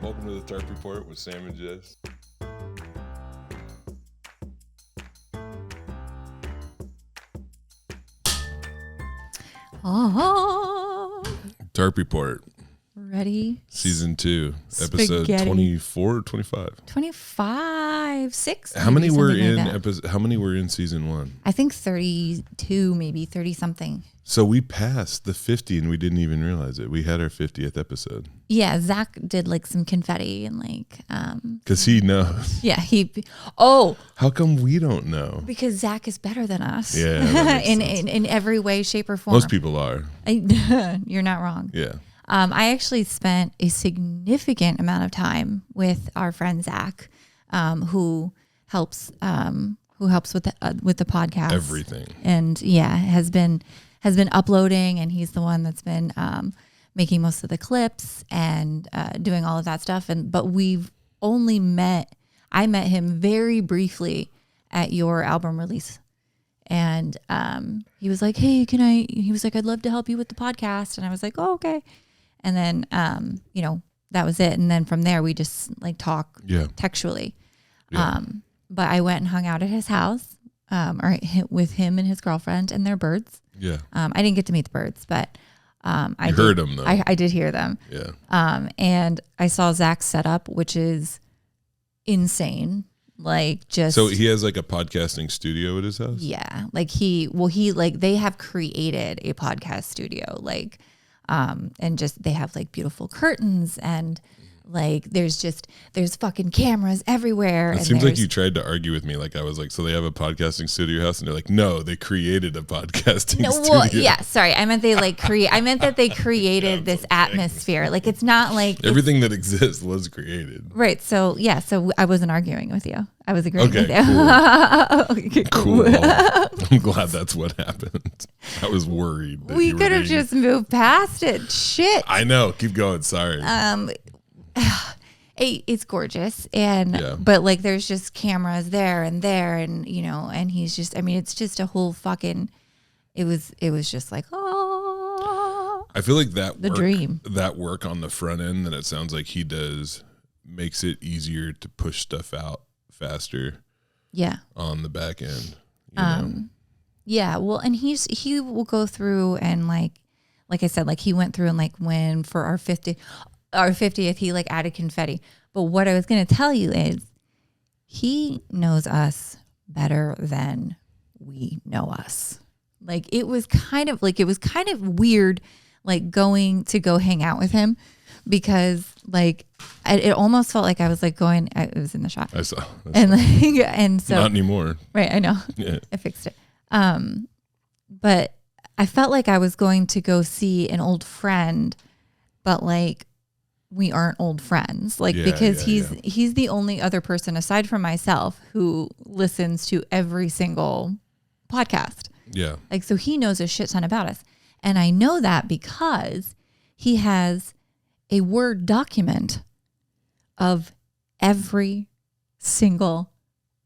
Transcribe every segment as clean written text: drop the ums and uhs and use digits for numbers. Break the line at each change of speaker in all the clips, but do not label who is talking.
Welcome to the Tarp Report with Sam and Jes.
Oh,
Tarp Report.
ready?
Season 2, episode
Spaghetti.
24 or 25?
25, 6.
How many were
something
in
like that.
how many were in season 1?
I think 32, maybe 30 something.
So we passed the 50 and we didn't even realize it. We had our 50th episode.
Yeah, Zach did like some confetti and like
Because he knows.
yeah,
How come we don't know?
because Zach is better than us.
Yeah, that makes sense.
in every way, shape, or form.
Most people are.
You're not wrong.
Yeah.
I actually spent a significant amount of time with our friend Zach, who helps with the podcast.
Everything.
And yeah, has been uploading, and he's the one that's been making most of the clips and doing all of that stuff. But we've only I met him very briefly at your album release. And he was like, hey, he was like, I'd love to help you with the podcast. And I was like, oh, okay. And then, that was it. And then from there, we just like talk textually.
Yeah.
But I went and hung out at his house with him and his girlfriend and their birds.
Yeah.
I didn't get to meet the birds, but I
heard them, though.
I did hear them.
Yeah.
And I saw Zach's setup, which is insane. Like just
So he has like a podcasting studio at his house?
yeah, like they have created a podcast studio, like and just they have like beautiful curtains and like there's fucking cameras everywhere.
It
and
seems like you tried to argue with me. Like I was like, so they have a podcasting studio house, and they're like, no, they created a podcasting studio.
Well, yeah, sorry, I meant that they created this atmosphere. Like it's not like
Everything that exists was created.
right. So yeah, so I wasn't arguing with you. I was agreeing with you.
Okay,
Okay,
cool. I'm glad that's what happened. I was worried. That
we
you were
could have
being-
just moved past it. Shit.
I know. Keep going. Sorry.
It's gorgeous, and
Yeah.
but like there's just cameras there, and and he's just, I mean, it's just a whole fucking. It was just like
I feel like that
the dream.
That work on the front end that it sounds like he does makes it easier to push stuff out faster
Yeah.
on the back end. You know?
Yeah, well, and he will go through and like I said, like he went through and like when for our 50th, he like added confetti. But what I was going to tell you is he knows us better than we know us. Like it was kind of weird, like go hang out with him because like it almost felt like I was like going, it was in the shot.
I saw.
And like, and so
Not anymore.
right, I know.
Yeah.
I fixed it. But I felt like I was going to go see an old friend, but like we aren't old friends. Like because he's the only other person aside from myself who listens to every single podcast.
Yeah.
Like so he knows a shit ton about us. And I know that because he has a Word document of every single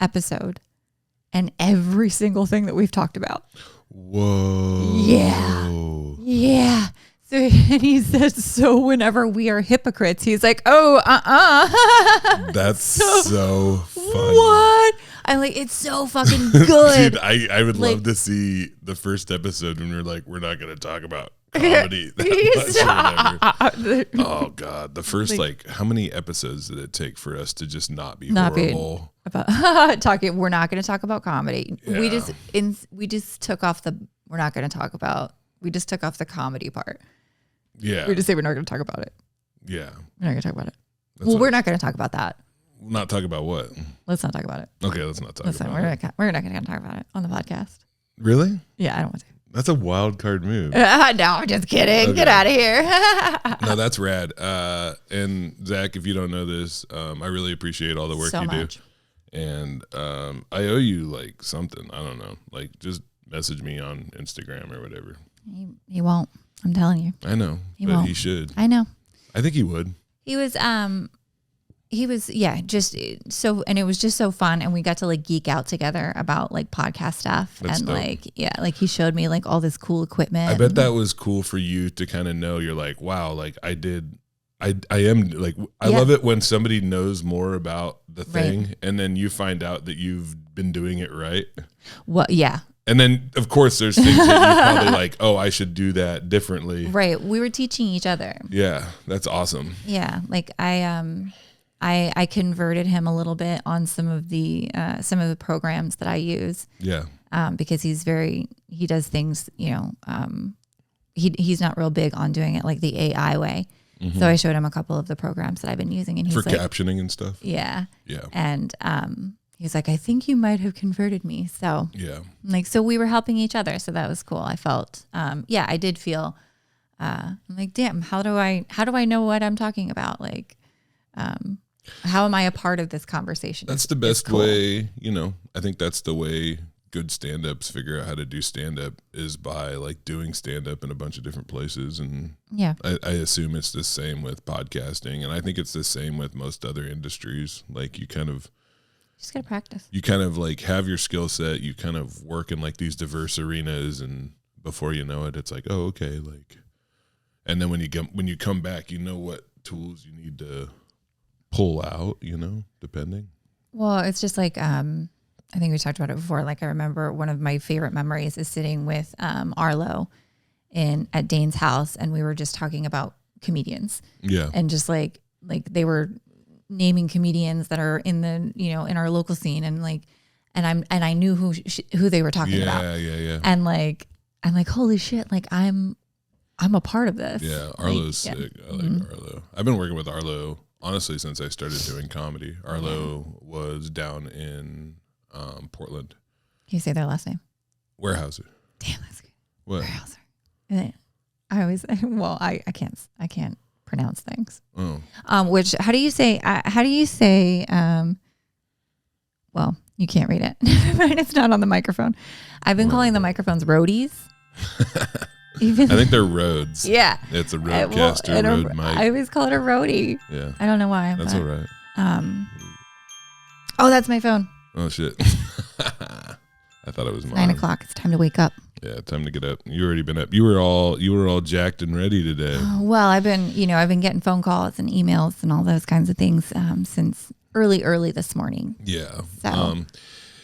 episode and every single thing that we've talked about.
Whoa.
Yeah. Yeah. So, and he says, so whenever we are hypocrites, he's like, oh,
That's so funny.
what? I'm like, it's so fucking good.
Dude, I would
Like-
love to see the first episode when we're like, we're not going to talk about comedy. Oh God. The first, like, how many episodes did it take for us to just not be horrible?
About we're not going to talk about comedy. We just took off the comedy part.
Yeah.
We just say we're not going to talk about it.
Yeah.
We're not going to talk about it. We're not going to talk about that.
Not talk about what?
Let's not talk about it.
Okay, let's not talk
Listen,
about it.
we're not going to talk about it on the podcast.
Really?
Yeah, I don't want to.
That's a wild card move.
No, I'm just kidding.
Okay.
Get out of here.
No, that's rad. And Zach, if you don't know this, I really appreciate all the work
So
you
much.
do. And I owe you like something. I don't know. Like just message me on Instagram or whatever.
He won't. I'm telling you.
I know,
He
but
won't.
he should.
I know.
I think he would.
He was just so, and it was just so fun, and we got to like geek out together about like podcast stuff.
That's
and
dope.
like he showed me like all this cool equipment.
I bet that was cool for you to kind of know. You're like, wow, like I did I am like, I love it when somebody knows more about the thing,
Right.
and then you find out that you've been doing it right.
Well, yeah.
And then, of course, there's things that you probably like, oh, I should do that differently.
Right. We were teaching each other.
Yeah, that's awesome.
Yeah. Like I converted him a little bit on some of the programs that I use.
Yeah.
Because he does things, he's not real big on doing it like the AI way. Mm-hmm. So I showed him a couple of the programs that I've been using, and he's
for
like,
captioning and stuff.
Yeah.
Yeah.
And he's like, I think you might have converted me. So
yeah,
like, so we were helping each other. So that was cool. I felt, I did feel, I'm like, damn, how do I know what I'm talking about? Like, how am I a part of this conversation?
That's the best way, I think that's the way good stand-ups figure out how to do stand-up, is by like doing stand-up in a bunch of different places. And
yeah,
I assume it's the same with podcasting, and I think it's the same with most other industries. Like you
just gotta practice.
You kind of like have your skill set, you kind of work in like these diverse arenas, and before you know it, it's like, oh, okay. Like, and then when you come back, you know what tools you need to pull out, depending.
Well, it's just like, I think we talked about it before. Like I remember one of my favorite memories is sitting with Arlo at Dane's house, and we were just talking about comedians.
Yeah.
And just like they were naming comedians that are in the in our local scene, and like, and I knew who they were talking about.
Yeah.
And like I'm like, holy shit! Like I'm a part of this.
Yeah, Arlo's sick. I like Arlo. I've been working with Arlo honestly since I started doing comedy. Arlo was down in Portland.
Can you say their last name?
Warehouser.
Damn, that's good.
What?
Warehouser. And I always I can't pronounce things.
Oh.
Which how do you say? Well, you can't read it. It's not on the microphone. I've been calling the microphones roadies.
I think they're Rhodes.
Yeah.
It's a Rodecaster Rode mic.
I always call it a roadie.
Yeah.
I don't know why.
That's all right.
Oh, that's my phone.
Oh shit. I thought it was mine.
9 o'clock. It's time to wake up.
Yeah, time to get up. You already been up. You were all jacked and ready today.
Well, I've been getting phone calls and emails and all those kinds of things since early this morning.
Yeah.
So.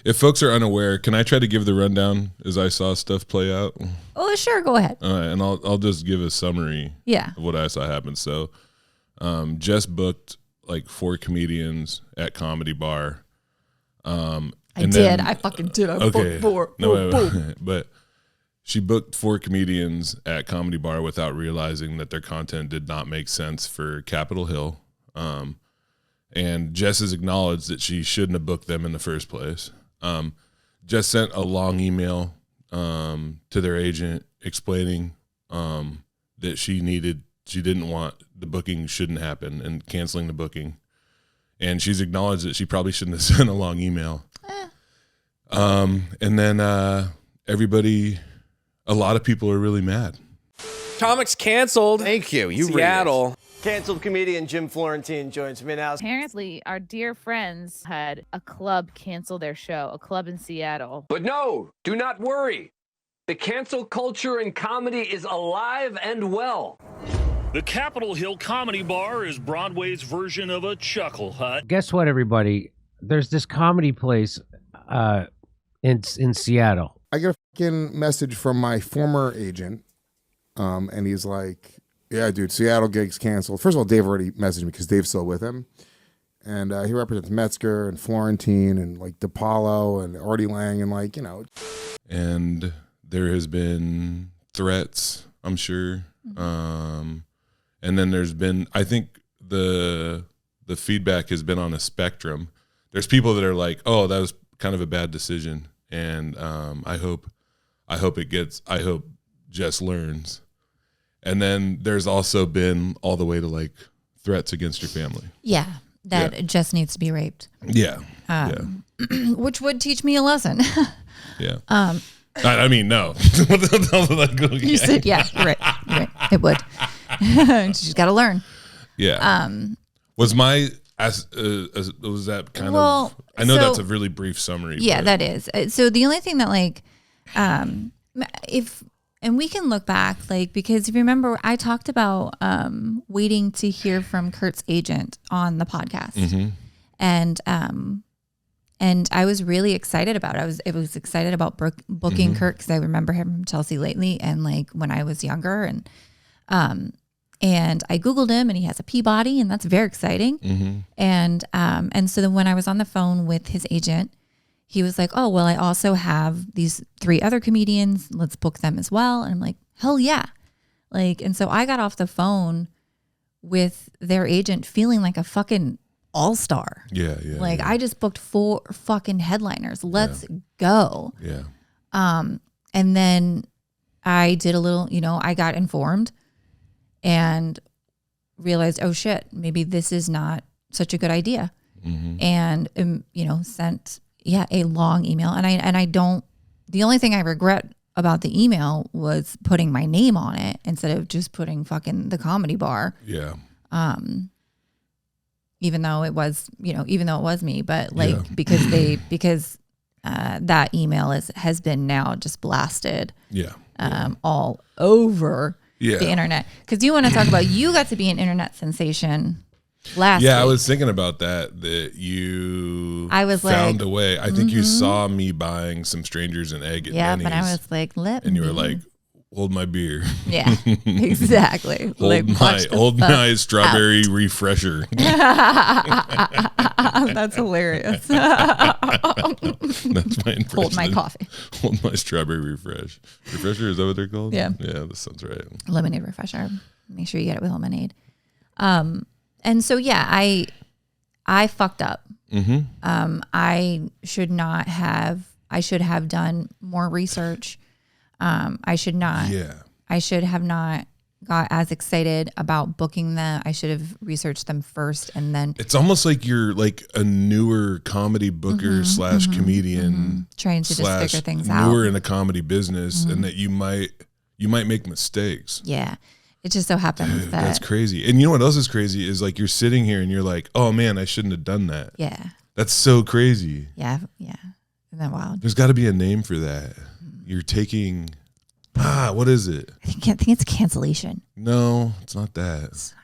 If folks are unaware, can I try to give the rundown as I saw stuff play out?
Oh, sure, go ahead.
All right, and I'll just give a summary.
Yeah.
Of what I saw happen. So, Jess booked like 4 comedians at Comedy Bar.
I fucking did. I booked 4.
No, but she booked 4 comedians at Comedy Bar without realizing that their content did not make sense for Capitol Hill. And Jess has acknowledged that she shouldn't have booked them in the first place. Jess sent a long email to their agent explaining that she didn't want the booking, shouldn't happen, and canceling the booking. And she's acknowledged that she probably shouldn't have sent a long email. And then a lot of people are really mad.
Comics canceled.
Thank you. You
Seattle.
Canceled comedian Jim Florentine joins me now.
Apparently, our dear friends had a club cancel their show, a club in Seattle.
But no, do not worry. The cancel culture in comedy is alive and well.
The Capitol Hill Comedy Bar is Broadway's version of a chuckle hut.
Guess what, everybody? There's this comedy place in Seattle.
I get a fucking message from my former agent, and he's like, yeah, dude, Seattle gig's canceled. First of all, Dave already messaged me because Dave's still with him. And he represents Metzger and Florentine and like DePaulo and Artie Lang and like,
And there has been threats, I'm sure. And then there's been, I think the feedback has been on a spectrum. There's people that are like, oh, that was kind of a bad decision. And I hope Jess learns. And then there's also been all the way to like threats against your family.
Yeah, that Jess needs to be raped.
Yeah.
Which would teach me a lesson.
Yeah. I mean, no. What the hell did I go again?
You said, yeah, right. It would. She's got to learn.
Yeah. Was my was that kind of? I know that's a really brief summary.
Yeah,
but.
that is. So the only thing that like, and we can look back, like, because if you remember, I talked about waiting to hear from Kurt's agent on the podcast.
Mm-hmm.
And I was really excited about it. I was excited about booking Kurt because I remember him from Chelsea Lately and like when I was younger. And I Googled him and he has a Peabody and that's very exciting.
Mm-hmm.
And so then when I was on the phone with his agent, he was like, oh, well, I also have these 3 other comedians. Let's book them as well. And I'm like, hell yeah. Like, and so I got off the phone with their agent feeling like a fucking all-star.
Yeah.
Like I just booked 4 fucking headliners. Let's go.
Yeah.
And then I did a little, I got informed and realized, oh shit, maybe this is not such a good idea.
Mm-hmm.
And, sent, a long email. And I don't, the only thing I regret about the email was putting my name on it instead of just putting fucking the Comedy Bar.
Yeah.
Even though it was me, but like, because that email has been now just blasted.
Yeah.
All over
Yeah.
the internet. Cause you want to talk about, you got to be an internet sensation last week.
I was thinking about that you
I was
found
like,
a way. I think you saw me buying some Strangers and Egg at Denny's.
But I was like,
and you were like, hold my beer.
Yeah, exactly.
hold my strawberry refresher.
That's hilarious.
That's my impression.
Hold my coffee.
Hold my strawberry refresher. Is that what they're called?
Yeah.
Yeah, that sounds right.
Lemonade refresher. Make sure you get it with lemonade. And so I fucked up.
Mm-hmm.
I should have done more research. I should have not got as excited about booking them. I should have researched them first and then.
It's almost like you're like a newer comedy booker / comedian
trying to just figure things out.
Newer in the comedy business, and that you might make mistakes.
Yeah. It just so happens that
that's crazy. And you know what else is crazy is like you're sitting here and you're like, oh man, I shouldn't have done that.
Yeah.
That's so crazy.
Yeah. Yeah. Isn't that wild?
There's got to be a name for that. You're taking, what is it?
I think it's cancellation.
No, it's not that.
It's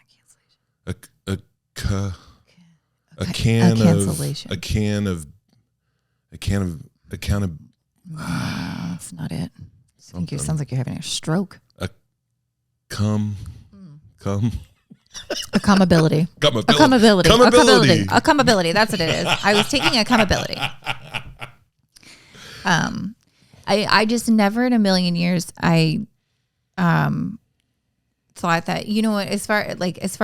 not cancellation.
A can of.
No, that's not it. I think it sounds like you're having a stroke. Accountability. Accountability. That's what it is. I was taking accountability. I just never in a million years I thought that, as far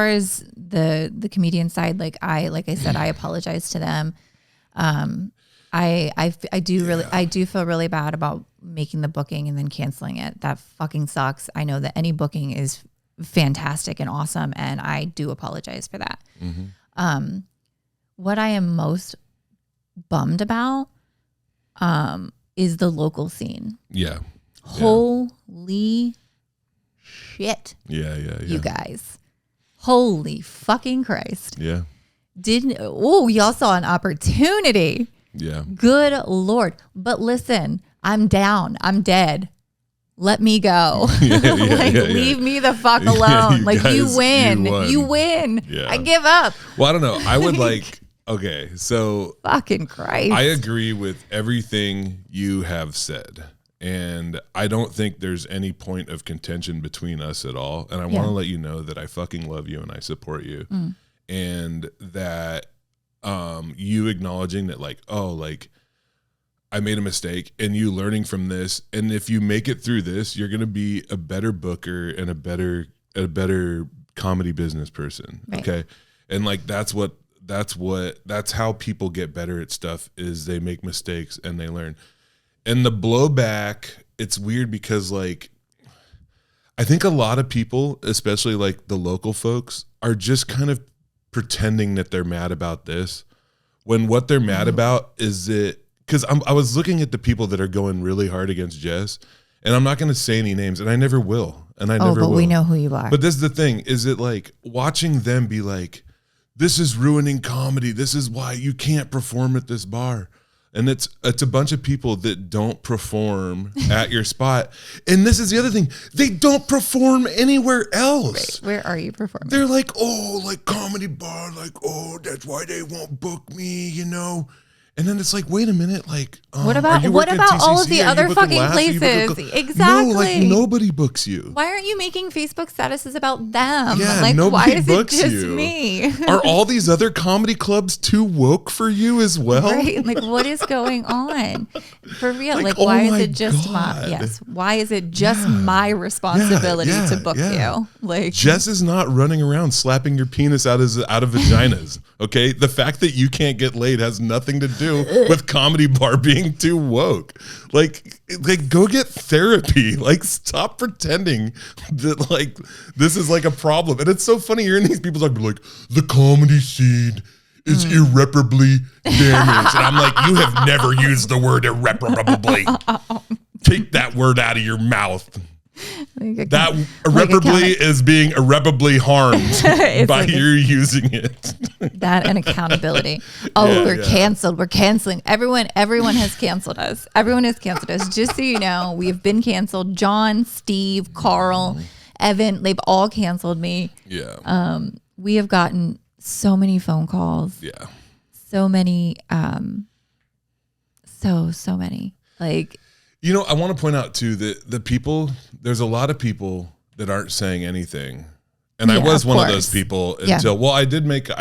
as the comedian side, like I said, I apologize to them. I do feel really bad about making the booking and then canceling it. That fucking sucks. I know that any booking is fantastic and awesome, and I do apologize for that.
Mm-hmm.
What I am most bummed about is the local scene.
Yeah.
Holy shit.
Yeah.
You guys. Holy fucking Christ.
Yeah.
Y'all saw an opportunity.
Yeah.
Good Lord. But listen, I'm down. I'm dead. Let me go. Leave me the fuck alone. You win. You win.
Yeah.
I give up.
Well, I don't know. I would okay, so
fucking Christ.
I agree with everything you have said. And I don't think there's any point of contention between us at all. And I want to let you know that I fucking love you and I support you. And that you acknowledging that I made a mistake and you learning from this. And if you make it through this, you're going to be a better booker and a better comedy business person.
Right.
Okay. And that's how people get better at stuff is they make mistakes and they learn. And the blowback, it's weird because I think a lot of people, especially the local folks, are just kind of pretending that they're mad about this when what they're mad about is it. Because I was looking at the people that are going really hard against Jes, and I'm not going to say any names, and I never will, but
we know who you are.
But this is the thing: is it watching them be like, "This is ruining comedy. This is why you can't perform at this bar." And it's a bunch of people that don't perform at your spot. And this is the other thing. They don't perform anywhere else.
Right. Where are you performing?
They're like, oh, like Comedy Bar, like, oh, that's why they won't book me, you know? And then it's like, wait a minute, like,
what about all of the other fucking places? Exactly.
No, like nobody books you.
Why aren't you making Facebook statuses about them?
Yeah,
like,
nobody
why is
books
it just
you.
me?
Are all these other comedy clubs too woke for you as well?
Right? Like, what is going on? For real? Like,
oh
why is
my
it just
God.
Why is it just my responsibility to book you? Like,
Jess is not running around slapping your penis out of vaginas. Okay, the fact that you can't get laid has nothing to do with Comedy Bar being too woke. Like go get therapy. Like, stop pretending that like this is like a problem. And it's so funny hearing these people like the comedy scene is irreparably damaged. And I'm like, you have never used the word irreparably. Take that word out of your mouth. That irreparably is being irreparably harmed by you using it.
That and accountability. Oh, we're canceled. We're canceling. Everyone has canceled us. Everyone has canceled us. Just so you know, we have been canceled. John, Steve, Carl, Evan, they've all canceled me.
Yeah.
We have gotten so many phone calls.
Yeah.
So many. So many. Like,
you know, I want to point out too that there's a lot of people that aren't saying anything. And I was one of those people until, well, I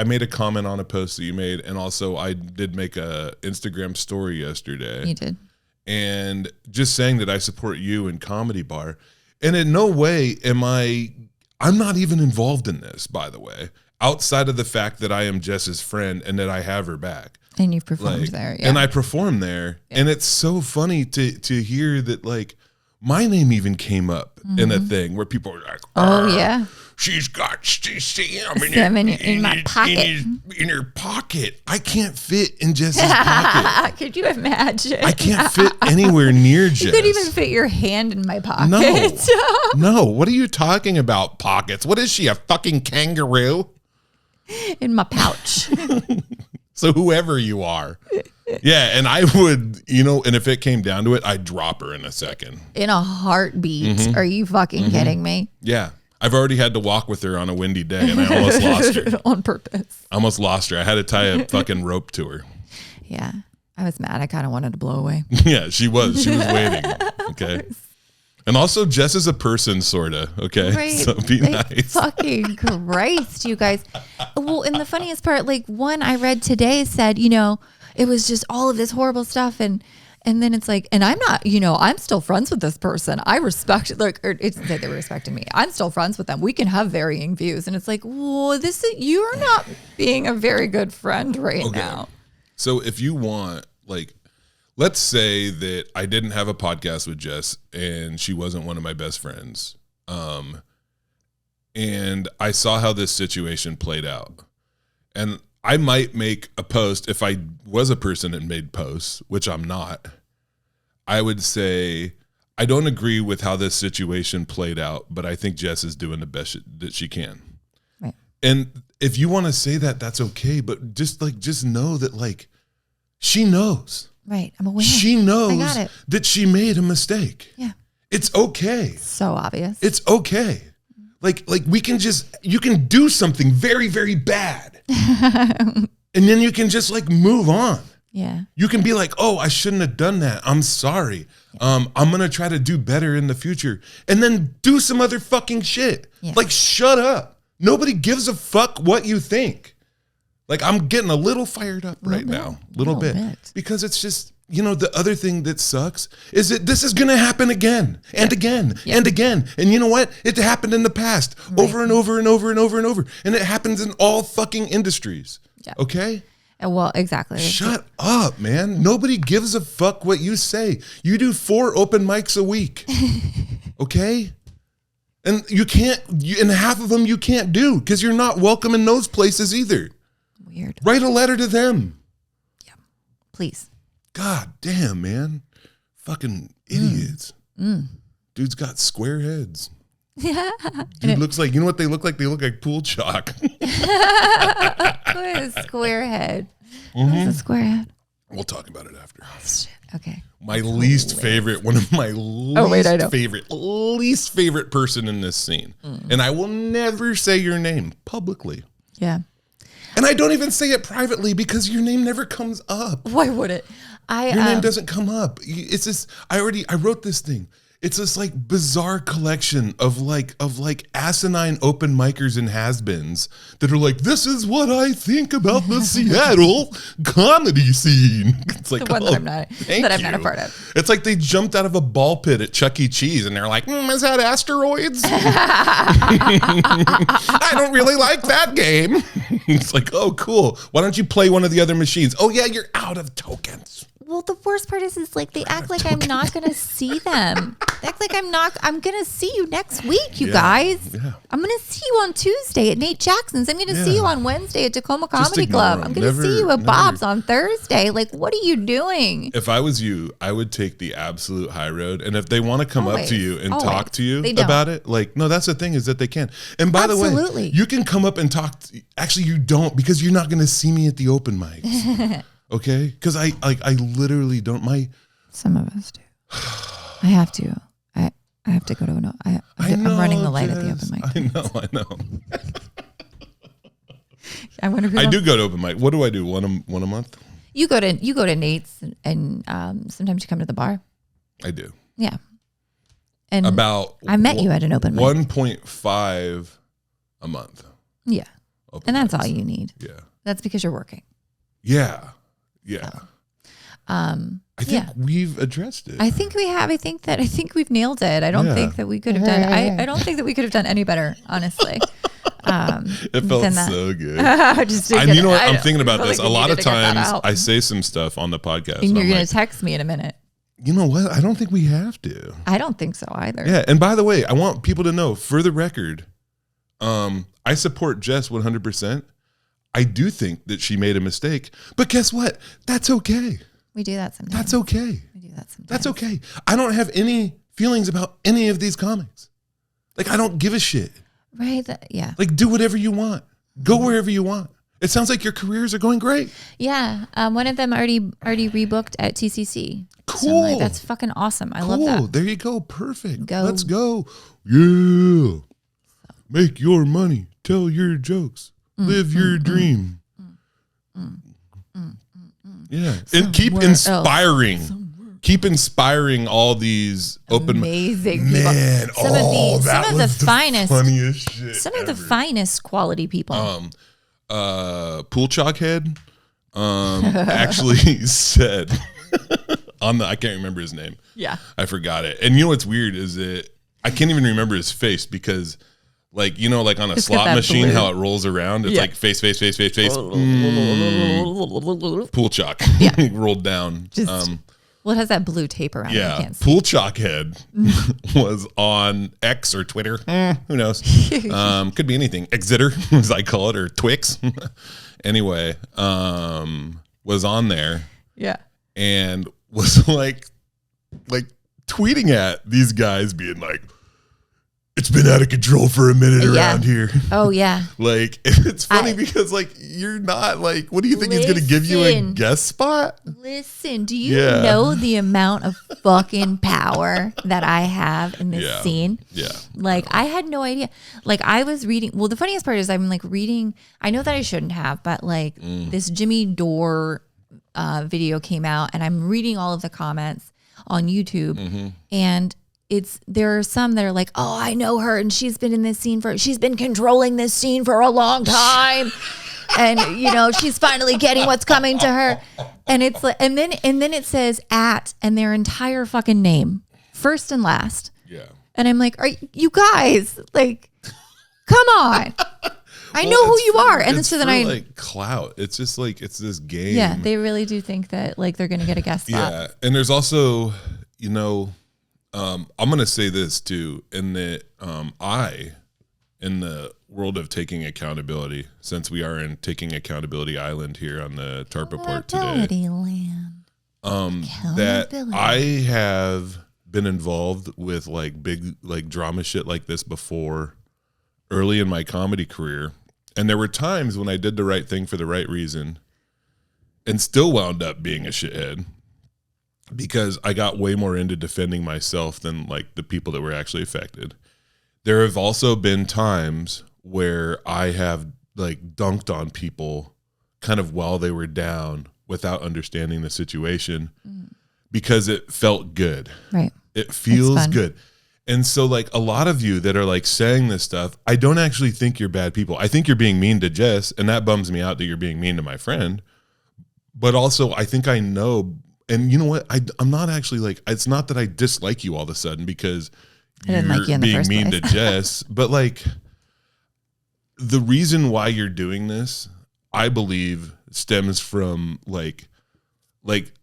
made a comment on a post that you made. And also I did make a Instagram story yesterday.
You did.
And just saying that I support you and Comedy Bar. And in no way I'm not even involved in this, by the way, outside of the fact that I am Jess's friend and that I have her back.
And you've performed there. Yeah.
And I performed there. Yeah. And it's so funny to hear that, like, my name even came up in a thing where people are like,
oh, yeah.
She's got Sam
in my pocket.
In her pocket. I can't fit in Jess's pocket.
Could you imagine?
I can't fit anywhere near Jess.
You couldn't even fit your hand in my pocket.
No. What are you talking about, pockets? What is she, a fucking kangaroo?
In my pouch.
So whoever you are. Yeah, and I would, and if it came down to it, I'd drop her in a second.
In a heartbeat. Are you fucking kidding me?
Yeah. I've already had to walk with her on a windy day, and I almost lost her.
On purpose.
I almost lost her. I had to tie a fucking rope to her.
Yeah. I was mad. I kind of wanted to blow away.
Yeah, she was. She was waiting. Okay. And also, Jess is a person, sort of. Okay.
Right.
So be nice.
Fucking Christ, you guys. Well, and the funniest part, like, one I read today said, it was just all of this horrible stuff. And then it's like, and I'm not, I'm still friends with this person. I respect, or it's that they're respecting me. I'm still friends with them. We can have varying views. And it's like, well, you're not being a very good friend right now.
So if you want, like, let's say that I didn't have a podcast with Jess and she wasn't one of my best friends. And I saw how this situation played out. And I might make a post if I was a person that made posts, which I'm not. I would say, I don't agree with how this situation played out, but I think Jess is doing the best that she can.
Right.
And if you want to say that, that's okay. But just know that, like, she knows.
Right. I'm aware.
She knows that she made a mistake.
Yeah.
It's okay.
So obvious.
It's okay. Like you can do something very, very bad. And then you can just, like, move on.
Yeah.
You can be like, oh, I shouldn't have done that. I'm sorry. Yeah. I'm going to try to do better in the future. And then do some other fucking shit. Yeah. Like, shut up. Nobody gives a fuck what you think. Like, I'm getting a little fired up right now. Little bit. Because it's just, the other thing that sucks is that this is going to happen again and again and again. And you know what? It happened in the past over and over and over and over and over. And it happens in all fucking industries. Yeah. Okay?
Well, exactly.
Shut up, man. Nobody gives a fuck what you say. You do 4 open mics a week. Okay? And and half of them you can't do because you're not welcome in those places either.
Weird.
Write a letter to them.
Yeah. Please.
God damn, man. Fucking idiots. Dude's got square heads.
Yeah.
Dude looks like, you know what they look like? They look like pool chalk.
What is a square head? What's a square head?
We'll talk about it after.
Okay.
My least favorite, one of my least favorite person in this scene. And I will never say your name publicly.
Yeah.
And I don't even say it privately because your name never comes up.
Why would it?
Your name doesn't come up. It's just, I wrote this thing. It's this like bizarre collection of like asinine open micers and has-beens that are like, this is what I think about the Seattle comedy scene. It's like,
the one I'm not a part of.
It's like they jumped out of a ball pit at Chuck E. Cheese and they're like, is that asteroids? I don't really like that game. It's like, oh, cool. Why don't you play one of the other machines? Oh yeah, you're out of tokens.
Well, the worst part is like they act like I'm not going to see them. They act like I'm going to see you next week, you guys. Yeah. I'm going to see you on Tuesday at Nate Jackson's. I'm going to see you on Wednesday at Tacoma Comedy Club. I'm going to see you at Bob's on Thursday. Like, what are you doing?
If I was you, I would take the absolute high road. And if they want to come up to you and talk to you about it, like, no, that's the thing is that they can. And by the way, you can come up and talk. Actually, you don't because you're not going to see me at the open mics. Okay, because I literally don't.
Some of us do. I have to. I have to go to an. I'm running the light at the open mic.
I know.
I
do go to open mic. What do I do? One a month?
You go to Nate's and sometimes you come to the bar.
I do.
Yeah. And
I
met you at an open mic.
1.5 a month.
Yeah. And that's all you need.
Yeah.
That's because you're working.
Yeah. Yeah. I think we've addressed it.
I think we have. I think we've nailed it. I don't think that we could have done. I don't think that we could have done any better, honestly.
It felt so good.
And
you know what? I'm thinking about this. A lot of times I say some stuff on the podcast.
And you're going to text me in a minute.
You know what? I don't think we have to.
I don't think so either.
Yeah. And by the way, I want people to know, for the record, I support Jess 100%. I do think that she made a mistake, but guess what? That's okay.
We do that sometimes.
That's okay.
We do that sometimes.
That's okay. I don't have any feelings about any of these comics. Like, I don't give a shit.
Right. Yeah.
Like, do whatever you want. Go wherever you want. It sounds like your careers are going great.
Yeah. One of them already rebooked at TCC.
Cool.
So that's fucking awesome. I love that.
There you go. Perfect.
Go.
Let's go. Yeah. Make your money. Tell your jokes. Live your dream. Yeah. And keep inspiring. Keep inspiring all these
amazing people.
Man,
some of the finest,
funniest shit
some of the finest quality people.
Pool Chalk Head actually said I can't remember his name.
Yeah.
I forgot it. And you know what's weird is that I can't even remember his face because like, you know, like on a slot machine, how it rolls around. It's like face. Pool Chalk. Yeah. Rolled down.
Well, it has that blue tape around it.
Yeah. Pool Chalk Head was on X or Twitter. Who knows? Could be anything. Exeter, as I call it, or Twix. Anyway, was on there.
Yeah.
And was like tweeting at these guys being like, it's been out of control for a minute around here.
Oh, yeah.
Like, it's funny because, like, you're not, like, what do you think he's going to give you a guest spot?
Listen, do you know the amount of fucking power that I have in this scene?
Yeah.
Like, I had no idea. Like, I was reading. Well, the funniest part is I'm, like, reading. I know that I shouldn't have, but, like, this Jimmy Dore video came out, and I'm reading all of the comments on YouTube, and there are some that are like, oh, I know her and she's been in this scene she's been controlling this scene for a long time. And you know, she's finally getting what's coming to her. And it's like, and then it says and their entire fucking name, first and last.
Yeah.
And I'm like, are you guys like, come on. I know who you are. And so then
like clout. It's just like, it's this game.
Yeah. They really do think that like they're going to get a guest spot.
Yeah. And there's also, you know, I'm going to say this too, in that in the world of taking accountability, since we are in Taking Accountability Island here on the Tarp Report today, that I have been involved with like big like drama shit like this before early in my comedy career. And there were times when I did the right thing for the right reason. and still wound up being a shithead because I got way more into defending myself than like the people that were actually affected. There have also been times where I have like dunked on people kind of while they were down without understanding the situation because it felt good.
Right.
It feels good. And so like a lot of you that are like saying this stuff, I don't actually think you're bad people. I think you're being mean to Jess, and that bums me out that you're being mean to my friend. But also I think I know, and you know what? I'm not actually like, it's not that I dislike you all of a sudden because you're
like you in the
being
first
mean
place.
to Jess, but like the reason why you're doing this, I believe, stems from like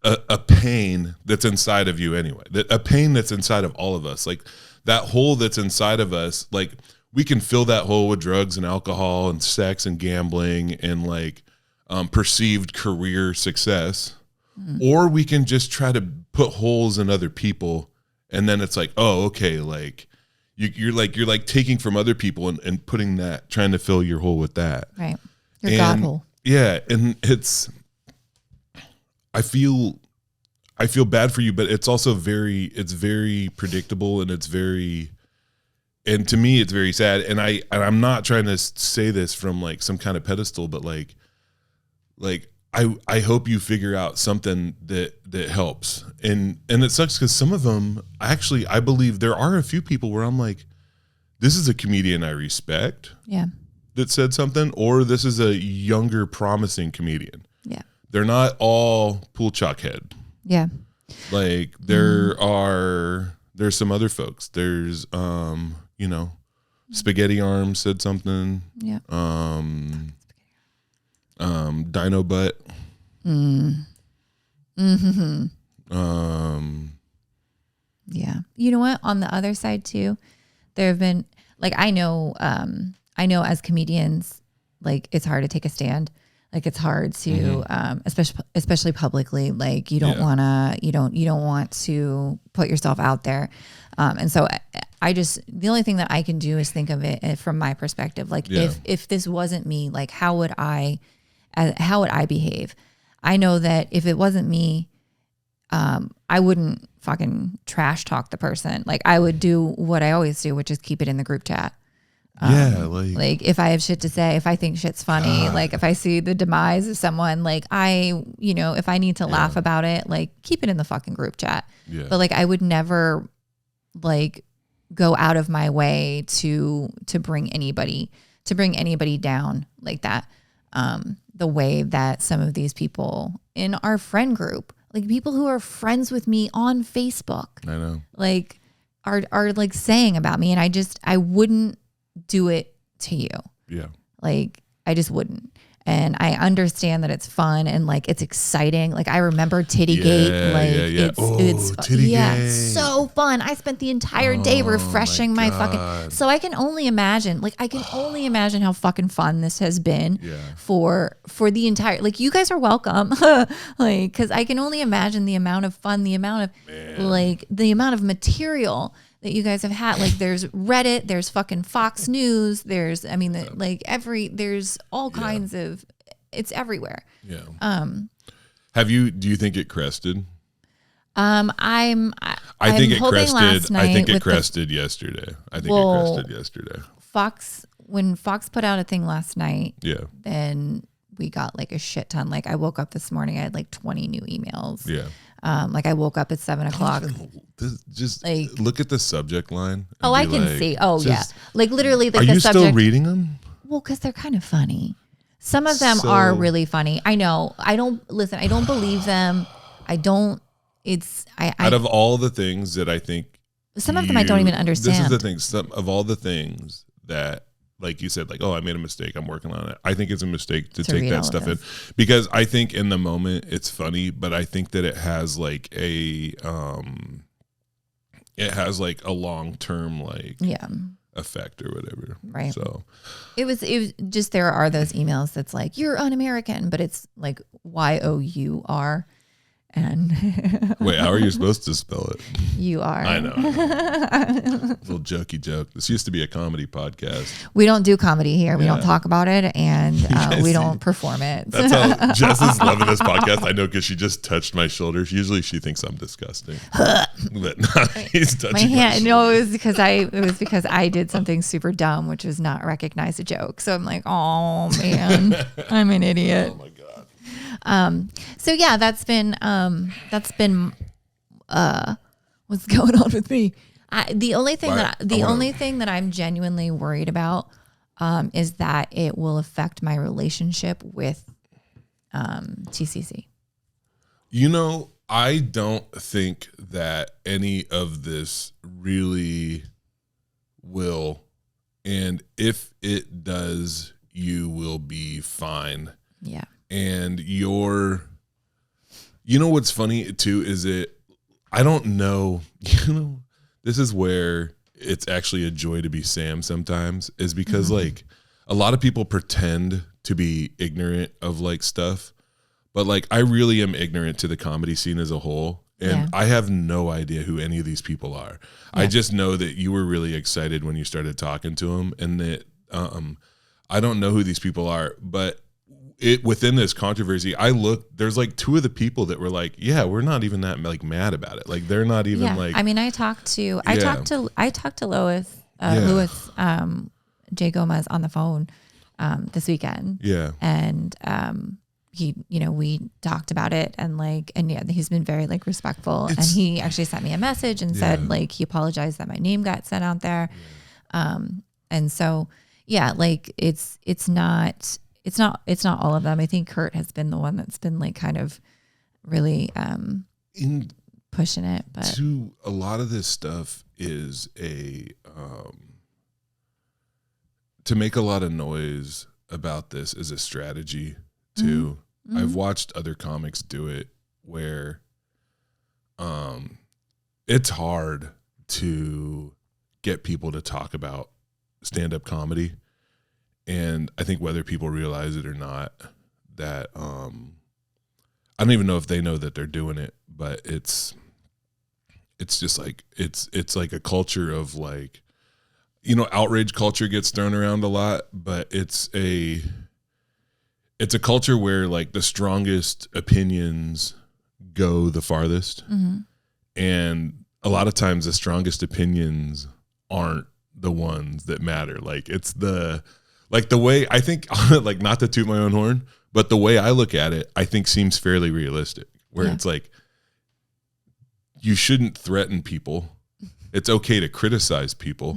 a pain that's inside of you anyway, that a pain that's inside of all of us, like that hole that's inside of us. Like we can fill that hole with drugs and alcohol and sex and gambling and like perceived career success, or we can just try to put holes in other people. And then it's like, oh, okay. Like you're like taking from other people and putting that, trying to fill your hole with that.
Right. Your God hole.
Yeah. And I feel bad for you, but it's also very predictable, and and to me it's very sad. And I'm not trying to say this from like some kind of pedestal, but like I hope you figure out something that helps. And it sucks because some of them actually, I believe there are a few people where I'm like, this is a comedian I respect.
Yeah.
That said something, or this is a younger promising comedian.
Yeah.
They're not all pool chalk head.
Yeah.
Like there's some other folks. There's Spaghetti Arms said something.
Yeah.
Dino Butt.
Yeah. You know what? On the other side too, there have been like I know as comedians, like it's hard to take a stand. Like it's hard to, especially publicly. Like you don't wanna, you don't want to put yourself out there. And so the only thing that I can do is think of it from my perspective. Like if this wasn't me, like how would I behave? I know that if it wasn't me, I wouldn't fucking trash talk the person. Like I would do what I always do, which is keep it in the group chat. Like if I have shit to say, if I think shit's funny, like if I see the demise of someone, like if I need to laugh about it, like keep it in the fucking group chat. Yeah. But like I would never like go out of my way to bring anybody down like that. The way that some of these people in our friend group, like people who are friends with me on Facebook,
I know, like
are like saying about me, and I wouldn't do it to you.
Yeah.
Like I just wouldn't. And I understand that it's fun and like it's exciting. Like I remember Tittygate. It's so fun. I spent the entire day refreshing my fucking. So I can only imagine. Like I can only imagine how fucking fun this has been for the entire. Like you guys are welcome. Like because I can only imagine the amount of fun, the amount of material that you guys have had. Like there's Reddit, there's fucking Fox News, there's there's all kinds of, it's everywhere.
Yeah. Do you think it crested?
I
think it crested yesterday.
When Fox put out a thing last night,
then
we got like a shit ton. Like I woke up this morning, I had like 20 new emails.
Yeah.
Like I woke up at 7:00.
Just like, look at the subject line.
Oh, I can see. Oh, yeah. Like literally, like
are
the
you
subject,
still reading them?
Well, because they're kind of funny. Some of them are really funny. I know. I don't believe them. Out
of all the things that I think,
some of them I don't even understand.
This is the thing. Some of all the things that, like you said, like, oh, I made a mistake, I'm working on it. I think it's a mistake to take that stuff in, because I think in the moment it's funny, but I think that it has like a long-term effect or whatever.
Right.
So
it was just, there are those emails that's like, you're un-American, but it's like YOUR. And
Wait, how are you supposed to spell it?
you are.
I know. Little jokey joke. This used to be a comedy podcast.
We don't do comedy here. We
Yeah.
don't talk about it, and
Yes,
we don't perform it.
That's how Jess is loving this podcast. I know because she just touched my shoulder. Usually she thinks I'm disgusting. But no, he's touching
My hand.
shoulder.
No, it was because I did something super dumb, which was not recognize a joke. So I'm like, oh man, I'm an idiot.
Oh my God.
So yeah, that's been what's going on with me. The only thing that I'm genuinely worried about is that it will affect my relationship with TCC.
You know, I don't think that any of this really will. And if it does, you will be fine.
Yeah.
And you know what's funny too is I don't know, this is where it's actually a joy to be Sam sometimes, is because like a lot of people pretend to be ignorant of like stuff, but like I really am ignorant to the comedy scene as a whole. And I have no idea who any of these people are. Yeah. I just know that you were really excited when you started talking to them, and that I don't know who these people are, but within this controversy, there's like two of the people that were like, yeah, we're not even that like mad about it. Like they're not even like,
I mean, I talked to Louis J. Gomez on the phone this weekend.
Yeah.
And we talked about it, and he's been very like respectful, and he actually sent me a message and said like he apologized that my name got sent out there. And so like it's not all of them. I think Kurt has been the one that's been like kind of really pushing it. But
a lot of this stuff is to make a lot of noise about this is a strategy too. Mm-hmm. I've watched other comics do it where it's hard to get people to talk about stand-up comedy. And I think whether people realize it or not, that I don't even know if they know that they're doing it, but it's just like it's like a culture of like, outrage culture gets thrown around a lot, but it's a culture where like the strongest opinions go the farthest, and a lot of times the strongest opinions aren't the ones that matter. Like it's the way I think, like not to toot my own horn, but the way I look at it, I think seems fairly realistic, where it's like, you shouldn't threaten people. It's okay to criticize people,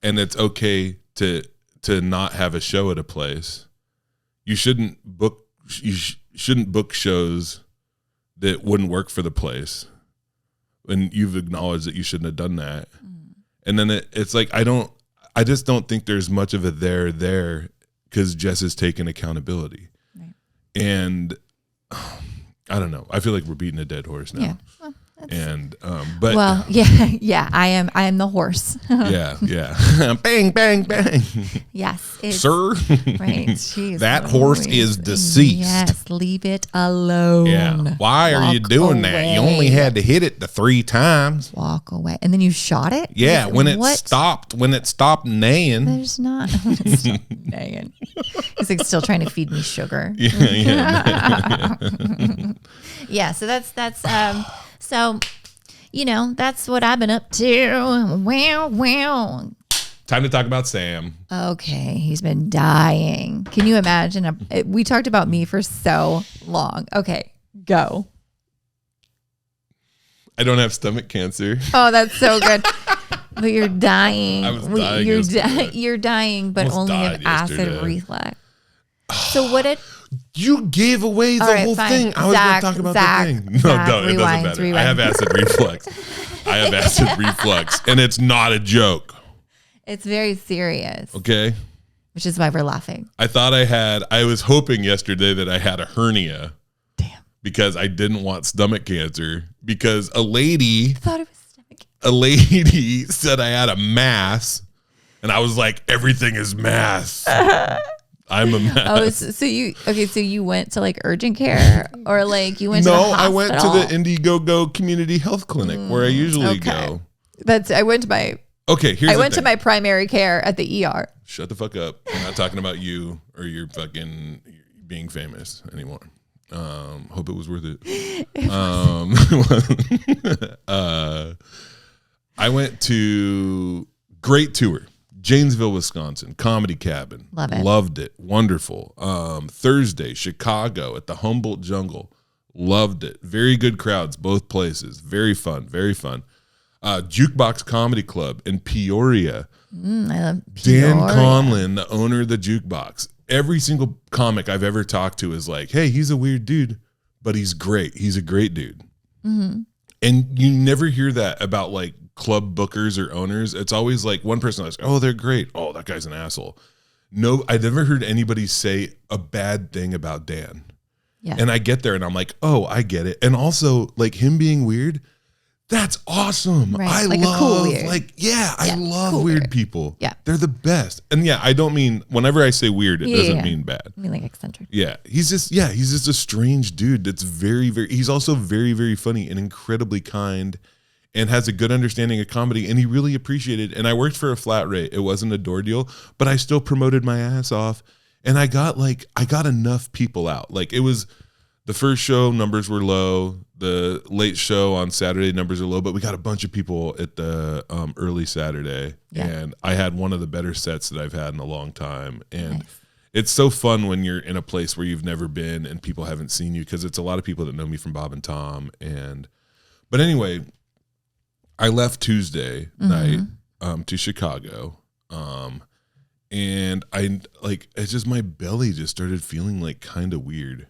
and it's okay to not have a show at a place. You shouldn't book shows that wouldn't work for the place, and you've acknowledged that you shouldn't have done that. And then it's like, I just don't think there's much of a there because Jess has taken accountability. Right. And I don't know. I feel like we're beating a dead horse now. Yeah. Well,
I am the horse.
yeah. Bang, bang, bang.
Yes.
Sir.
Right. Jeez,
that horse is deceased.
Yes. Leave it alone.
Yeah. Why are you doing that? You only had to hit it the 3 times.
Walk away. And then you shot it?
Yeah. When it stopped neighing.
There's not. When it stopped neighing. He's like still trying to feed me sugar.
Yeah.
Yeah. So that's so, that's what I've been up to. Wow.
Time to talk about Sam.
Okay, he's been dying. Can you imagine? We talked about me for so long. Okay, go.
I don't have stomach cancer.
Oh, that's so good. But you're dying.
I was dying.
You're dying, but
Almost
only of acid
yesterday.
reflux. So what did...
You gave away the whole thing. I was going to talk about the thing. No, it doesn't matter. Rewind. I have acid reflux. And it's not a joke.
It's very serious.
Okay.
Which is why we're laughing.
I was hoping yesterday that I had a hernia.
Damn.
Because I didn't want stomach cancer. Because a lady
thought it was stomach cancer.
A lady said I had a mass. And I was like, everything is mass. I'm a mess.
Oh, so you went to like urgent care or like you went to the
No,
hospital?
I went to the Indiegogo Community Health Clinic where I usually go.
I went to my to my primary care at the ER.
Shut the fuck up. I'm not talking about you or your fucking being famous anymore. Hope it was worth it. I went to great tour. Janesville, Wisconsin, Comedy Cabin.
Love it.
Loved it. Wonderful. Thursday, Chicago at the Humboldt Jungle. Loved it. Very good crowds, both places. Very fun. Very fun. Jukebox Comedy Club in Peoria.
I love Peoria.
Dan Conlon, the owner of the Jukebox. Every single comic I've ever talked to is like, hey, he's a weird dude, but he's great. He's a great dude.
Mm-hmm.
And you never hear that about like club bookers or owners. It's always like one person like, oh, they're great. Oh, that guy's an asshole. No, I never heard anybody say a bad thing about Dan.
Yeah.
And I get there and I'm like, oh, I get it. And also like him being weird, that's awesome.
Right.
I
Like a
love
cool weird.
I love
cool
weird
weird.
people.
Yeah.
They're the best. And yeah, I don't mean whenever I say weird, it doesn't
Yeah.
mean bad.
I mean like eccentric.
Yeah. He's just a strange dude that's very, very, he's also very, very funny and incredibly kind and has a good understanding of comedy. And he really appreciated, and I worked for a flat rate. It wasn't a door deal, but I still promoted my ass off. And I got enough people out. Like it was the first show, numbers were low. The late show on Saturday, numbers are low, but we got a bunch of people at the early Saturday.
Yeah.
And I had one of the better sets that I've had in a long time. And
Nice.
it's so fun when you're in a place where you've never been and people haven't seen you, because it's a lot of people that know me from Bob and Tom. But anyway, I left Tuesday night to Chicago. And it's just my belly just started feeling like kind of weird.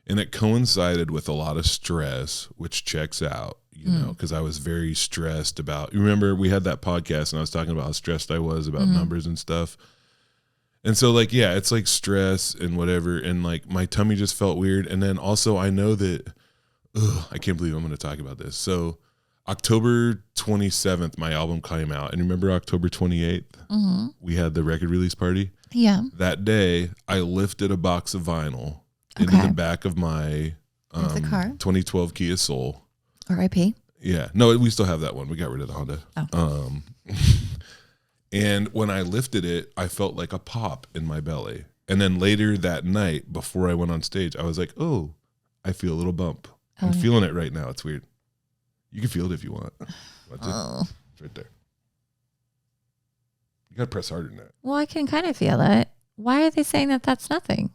And it coincided with a lot of stress, which checks out, you know, because I was very stressed about, you remember we had that podcast and I was talking about how stressed I was about numbers and stuff. And so like, yeah, it's like stress and whatever. And like my tummy just felt weird. And then also I know that, I can't believe I'm going to talk about this. So October 27th, my album came out. And remember October 28th, we had the record release party.
Yeah.
That day I lifted a box of vinyl into the back of my
Into the car.
2012 Kia Soul.
R.I.P.
Yeah. No, we still have that one. We got rid of the Honda.
Oh.
And when I lifted it, I felt like a pop in my belly. And then later that night, before I went on stage, I was like, oh, I feel a little bump. I'm feeling it right now. It's weird. You can feel it if you want. Watch it. It's right there. You got to press harder than that.
Well, I can kind of feel it. Why are they saying that that's nothing?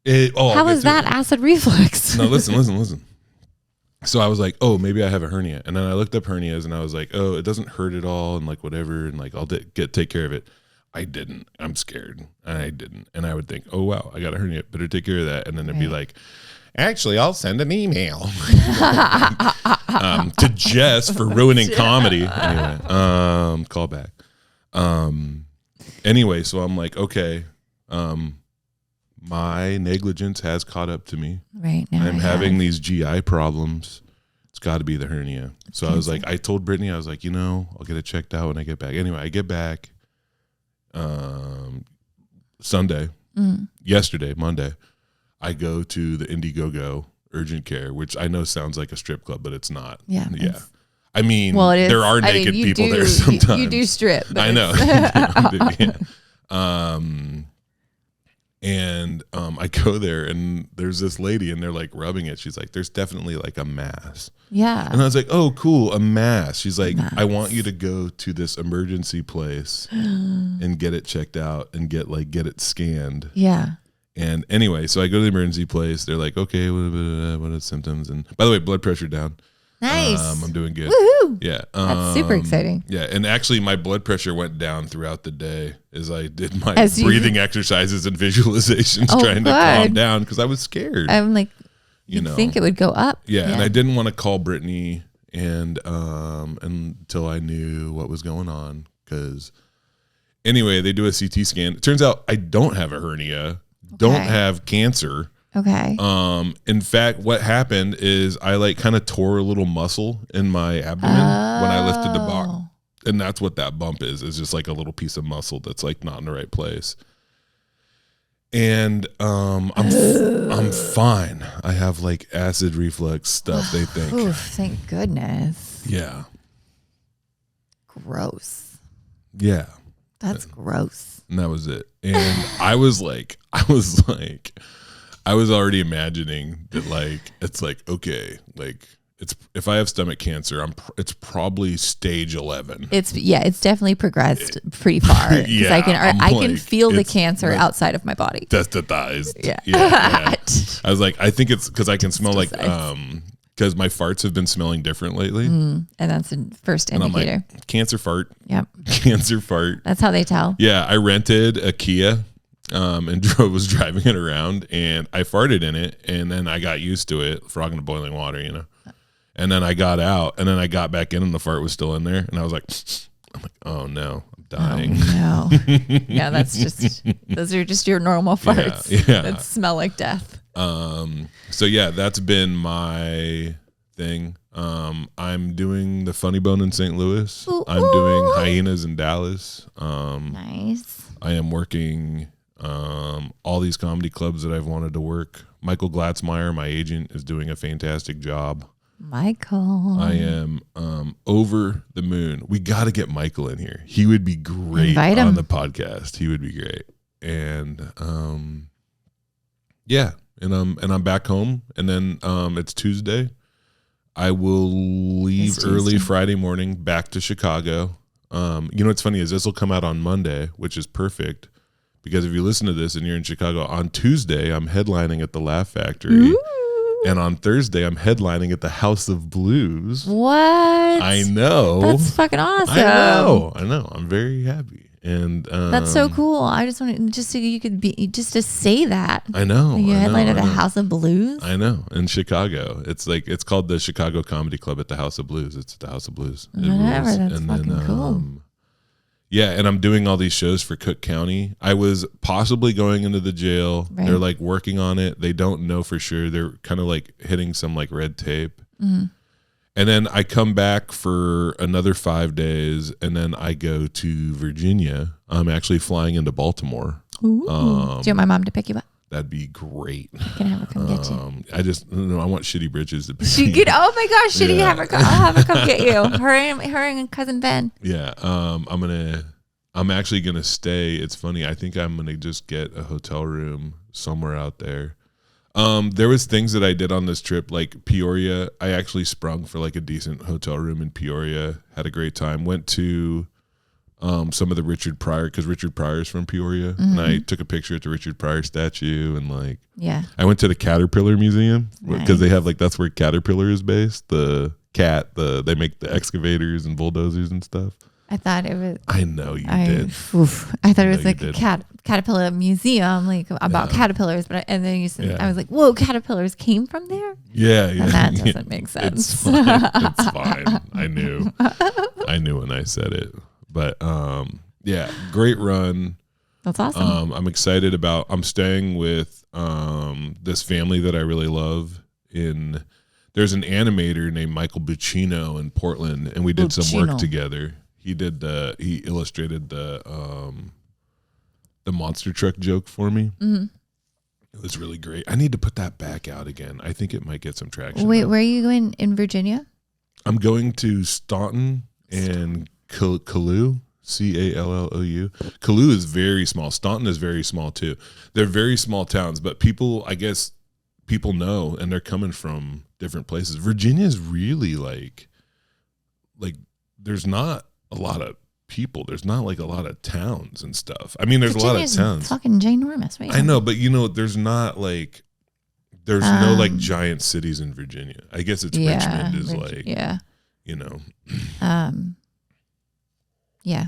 How
is that acid reflux?
No, listen. So I was like, oh, maybe I have a hernia. And then I looked up hernias and I was like, oh, it doesn't hurt at all. And like, whatever. And like, I'll take care of it. I didn't. I'm scared. And I didn't. And I would think, oh, wow, I got a hernia. Better take care of that. And then it'd be like, actually, I'll send an email to Jess for ruining comedy. Anyway, call back. Anyway, so I'm like, okay, my negligence has caught up to me.
Right now,
I'm having these GI problems. It's got to be the hernia. So I was like, I told Brittany, I was like, I'll get it checked out when I get back. Anyway, I get back Sunday, yesterday, Monday. I go to the Indiegogo urgent care, which I know sounds like a strip club, but it's not.
Yeah.
Yeah. I mean,
well, it is.
there are naked people there sometimes.
You do strip.
I know. And I go there and there's this lady and they're like rubbing it. She's like, there's definitely like a mass.
Yeah.
And I was like, oh, cool, a mass. She's like, I want you to go to this emergency place and get it checked out and get it scanned.
Yeah.
And anyway, so I go to the emergency place. They're like, okay, what are the symptoms? And by the way, blood pressure down.
Nice.
I'm doing good.
Woohoo.
Yeah.
That's super exciting.
Yeah. And actually my blood pressure went down throughout the day as I did my
As you-
breathing exercises and visualizations trying to calm down because I was scared.
I'm like, you think it would go up.
Yeah. And I didn't want to call Brittany and until I knew what was going on. Because anyway, they do a CT scan. It turns out I don't have a hernia, don't have cancer.
Okay.
In fact, what happened is I like kind of tore a little muscle in my abdomen when I lifted the box. And that's what that bump is just like a little piece of muscle that's like not in the right place. And I'm fine. I have like acid reflux stuff, they think.
Oof, thank goodness.
Yeah.
Gross.
Yeah.
That's gross.
And that was it. And I was already imagining that like it's like, okay, like it's if I have stomach cancer, it's probably stage 11.
It's definitely progressed pretty far.
Yeah,
I can feel the
it's
cancer
like
outside of my body.
Desensitized.
Yeah.
I was like, I think it's because I can smell like because my farts have been smelling different lately.
And that's the first indicator.
And I'm like, cancer fart.
Yep.
Cancer fart.
That's how they tell.
Yeah, I rented a Kia and was driving it around, and I farted in it, and then I got used to it, frog in the boiling water, you know. And then I got out, and then I got back in, and the fart was still in there, and I was like, oh no, I'm dying.
Oh, no. Yeah, those are just your normal farts that smell like death.
So yeah, that's been my thing. I'm doing the Funny Bone in St. Louis. I'm doing Hyenas in Dallas.
Nice.
I am working all these comedy clubs that I've wanted to work. Michael Glatzmeyer, my agent, is doing a fantastic job.
Michael.
I am over the moon. We got to get Michael in here. He would be great
Invite him
on the podcast. He would be great. And yeah, and I'm back home, and then it's Tuesday. I will leave early Friday morning back to Chicago. You know what's funny is this will come out on Monday, which is perfect because if you listen to this and you're in Chicago, on Tuesday I'm headlining at the Laugh Factory. Ooh. And on Thursday, I'm headlining at the House of Blues.
What?
I know.
That's fucking awesome.
I know. I'm very happy. And
that's so cool. I just wanted just so you could be just to say that.
I know.
You headline at a House of Blues.
I know. In Chicago, it's called the Chicago Comedy Club at the House of Blues. It's at the House of Blues.
Whatever. That's fucking cool.
Yeah, and I'm doing all these shows for Cook County. I was possibly going into the jail. Right. They're like working on it. They don't know for sure. They're kind of like hitting some like red tape. Mm-hmm. And then I come back for another 5 days, and then I go to Virginia. I'm actually flying into Baltimore.
Ooh. Do you want my mom to pick you up?
That'd be great.
Can I have her come get you?
I want Shitty Bridges to pick
me up. Oh my gosh, Shitty, I'll have her come get you. Her and cousin Ben.
Yeah, I'm actually gonna stay. It's funny. I think I'm gonna just get a hotel room somewhere out there. There was things that I did on this trip, like Peoria. I actually sprung for like a decent hotel room in Peoria. Had a great time. Went to some of the Richard Pryor, because Richard Pryor's from Peoria, and I took a picture at the Richard Pryor statue, and like I went to the Caterpillar Museum because they have like that's where Caterpillar is based. The cat, they make the excavators and bulldozers and stuff.
I thought it was.
I know you did.
I thought it was like a caterpillar museum, like about caterpillars. And then you said, I was like, "Whoa, caterpillars came from there."
Yeah.
And that doesn't make sense.
It's fine. It's fine. I knew when I said it. But yeah, great run.
That's awesome.
I'm excited about. I'm staying with this family that I really love. There's an animator named Michael Buccino in Portland, and we did some work together. He illustrated the monster truck joke for me. Mm-hmm. It was really great. I need to put that back out again. I think it might get some traction.
Wait, where are you going in Virginia?
I'm going to Staunton and Calloo, Callou. Callou is very small. Staunton is very small too. They're very small towns, but I guess people know, and they're coming from different places. Virginia is really like there's not a lot of people. There's not like a lot of towns and stuff. I mean, there's a lot of towns.
Fucking ginormous, right?
I know, but there's not like no like giant cities in Virginia. I guess it's Richmond is
Yeah.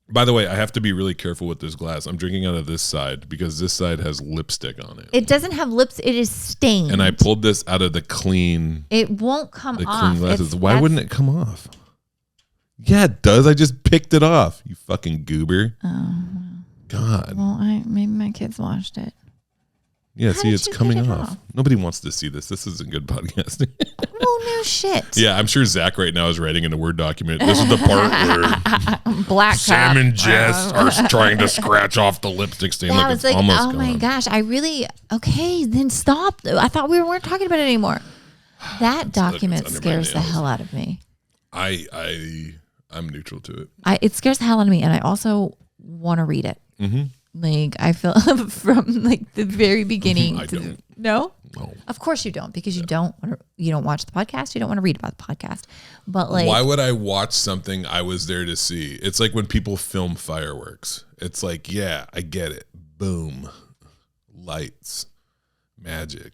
By the way, I have to be really careful with this glass. I'm drinking out of this side because this side has lipstick on it.
It doesn't have lips. It is stained.
And I pulled this out of the clean.
It won't come off.
The clean glasses. Why wouldn't it come off? Yeah, it does. I just picked it off. You fucking goober.
Oh.
God.
Well, maybe my kids washed it.
Yeah,
How
see,
did
it's
you get
coming
it
off.
off?
Nobody wants to see this. This isn't good podcasting.
Oh, no shit.
Yeah, I'm sure Zach right now is writing in a Word document. This is the part where
Black
Sam
top.
and Jess are trying to scratch off the lipstick stain.
Yeah, I
Like
was
it's
like,
almost
oh my
gone.
gosh, okay, then stop. I thought we weren't talking about it anymore. That document
under my
scares the
nails.
hell out of me.
I'm neutral to it.
It scares the hell out of me, and I also want to read it.
Mm-hmm.
Like I feel from like the very beginning.
I don't.
No,
No.
of course you don't, because you don't watch the podcast. You don't want to read about the podcast. But like,
Why would I watch something I was there to see? It's like when people film fireworks. It's like, yeah, I get it. Boom, lights, magic.